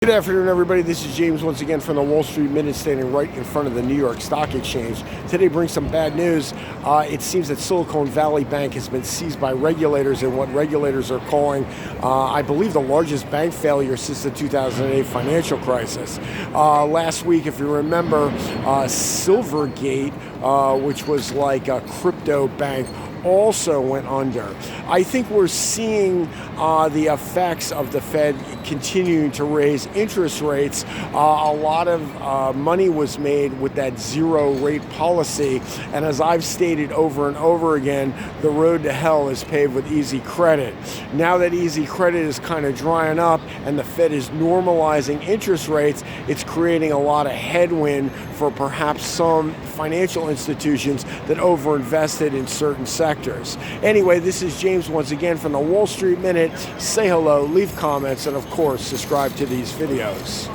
Good afternoon, everybody. This is James once again from the Wall Street Minute, standing right in front of the New York Stock Exchange. Today brings some bad news. It seems that Silicon Valley Bank has been seized by regulators in what regulators are calling, I believe, the largest bank failure since the 2008 financial crisis. Last week, if you remember, Silvergate, which was like a crypto bank, also went under. I think we're seeing the effects of the Fed continuing to raise interest rates. A lot of money was made with that zero rate policy, and as I've stated over and over again, the road to hell is paved with easy credit. Now that easy credit is kind of drying up and the Fed is normalizing interest rates, it's creating a lot of headwind for perhaps some financial institutions that overinvested in certain sectors. Anyway, this is James once again from the Wall Street Minute. Say hello, leave comments, and of course, subscribe to these videos.